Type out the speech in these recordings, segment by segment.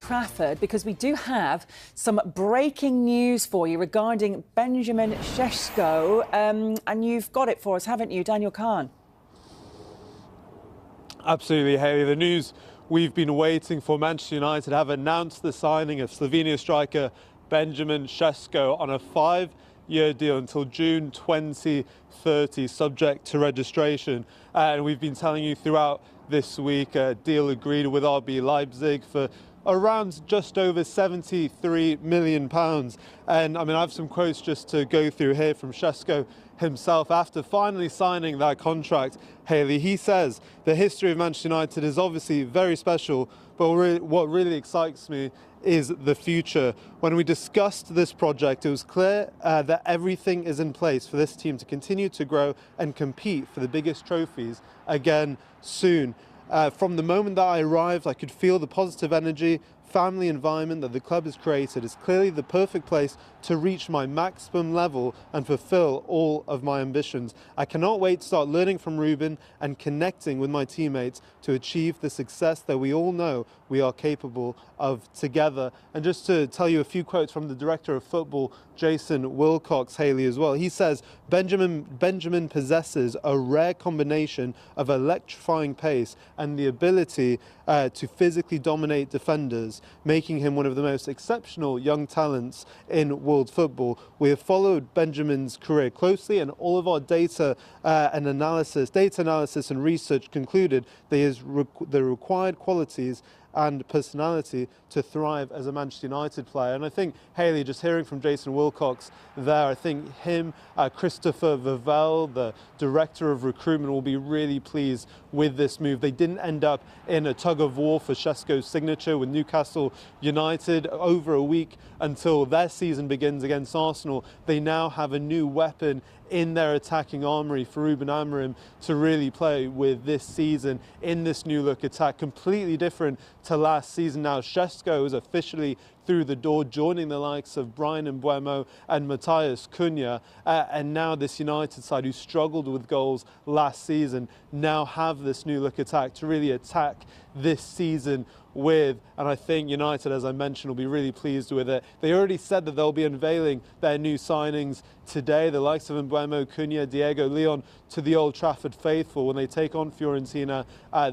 Trafford, because we do have some breaking news for you regarding Benjamin Sesko, and you've got it for us, haven't you, Daniel Khan? Absolutely, Hayley. The news we've been waiting for: Manchester United have announced the signing of Slovenia striker Benjamin Sesko on a 5-year deal until June 2030, subject to registration. And we've been telling you throughout this week, a deal agreed with RB Leipzig for around just over £73 million. And I have some quotes just to go through here from Sesko himself after finally signing that contract. Hayley, he says the history of Manchester United is obviously very special, but what really excites me is the future. When we discussed this project, it was clear that everything is in place for this team to continue to grow and compete for the biggest trophies again soon. From the moment that I arrived, I could feel the positive energy, family environment that the club has created is clearly the perfect place to reach my maximum level and fulfill all of my ambitions. I cannot wait to start learning from Ruben and connecting with my teammates to achieve the success that we all know we are capable of together. And just to tell you a few quotes from the director of football, Jason Wilcox, Hayley, as well. He says, Benjamin possesses a rare combination of electrifying pace and the ability to physically dominate defenders, making him one of the most exceptional young talents in world football. We have followed Benjamin's career closely, and all of our data analysis and research concluded that he has the required qualities and personality to thrive as a Manchester United player. And I think, Hayley, just hearing from Jason Wilcox there, I think him, Christopher Vivell, the director of recruitment, will be really pleased with this move. They didn't end up in a tug of war for Sesko's signature with Newcastle United over a week until their season begins against Arsenal. They now have a new weapon in their attacking armoury for Ruben Amorim to really play with this season in this new look attack, completely different to last season. Now Sesko is officially through the door, joining the likes of Brian Mbeumo and Matthias Cunha, and now this United side, who struggled with goals last season, now have this new look attack to really attack this season with. And I think United, as I mentioned, will be really pleased with it. They already said that they'll be unveiling their new signings today, the likes of Mbeumo, Cunha, Diego Leon, to the Old Trafford faithful when they take on Fiorentina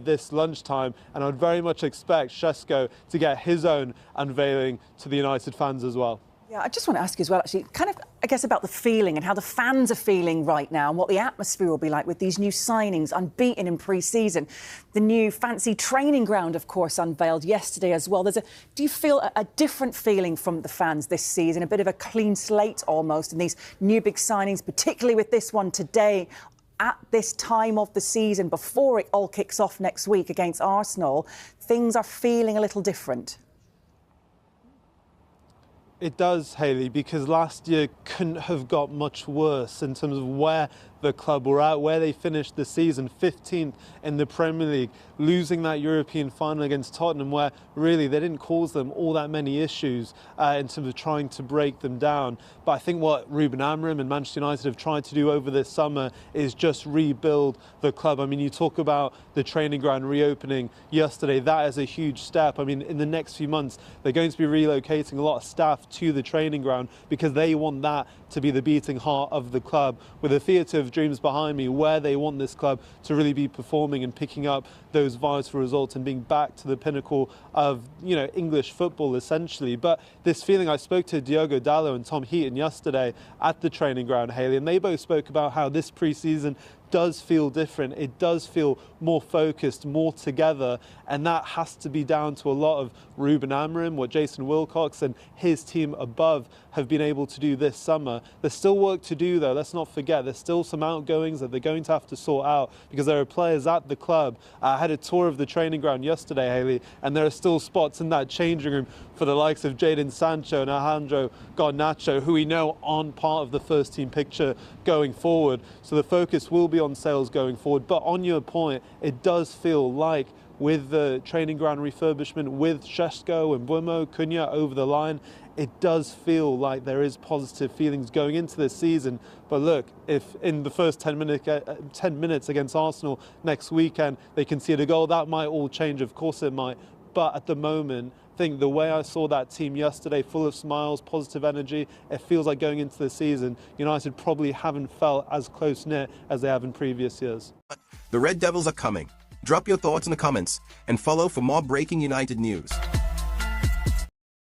this lunchtime. And I would very much expect Sesko to get his own unveiling to the United fans as well. Yeah, I just want to ask you as well, actually, kind of, I guess, about the feeling and how the fans are feeling right now and what the atmosphere will be like with these new signings, unbeaten in pre-season. The new fancy training ground, of course, unveiled yesterday as well. Do you feel a different feeling from the fans this season, a bit of a clean slate almost, in these new big signings, particularly with this one today at this time of the season before it all kicks off next week against Arsenal? Things are feeling a little different. It does, Hayley, because last year couldn't have got much worse in terms of where the club were at, where they finished the season, 15th in the Premier League, losing that European final against Tottenham, where really they didn't cause them all that many issues in terms of trying to break them down. But I think what Ruben Amorim and Manchester United have tried to do over this summer is just rebuild the club. I mean, you talk about the training ground reopening yesterday. That is a huge step. I mean, in the next few months, they're going to be relocating a lot of staff to the training ground because they want that to be the beating heart of the club, with a theatre of dreams behind me where they want this club to really be performing and picking up those vital results and being back to the pinnacle of, English football essentially. But this feeling, I spoke to Diogo Dalot and Tom Heaton yesterday at the training ground, Hayley, and they both spoke about how this pre-season does feel different. It does feel more focused, more together, and that has to be down to a lot of Ruben Amorim, what Jason Wilcox and his team above have been able to do this summer. There's still work to do, though. Let's not forget, there's still some outgoings that they're going to have to sort out because there are players at the club. I had a tour of the training ground yesterday, Hayley, and there are still spots in that changing room for the likes of Jadon Sancho and Alejandro Garnacho, who we know aren't part of the first team picture going forward. So the focus will be on sales going forward. But on your point, it does feel like with the training ground refurbishment, with Sesko and Mbeumo, Cunha over the line, it does feel like there is positive feelings going into this season. But look, if in the first 10 minutes against Arsenal next weekend they concede a goal, that might all change. Of course it might. But at the moment, think the way I saw that team yesterday, full of smiles, positive energy, it feels like going into the season, United probably haven't felt as close-knit as they have in previous years. The Red Devils are coming. Drop your thoughts in the comments and follow for more breaking United news.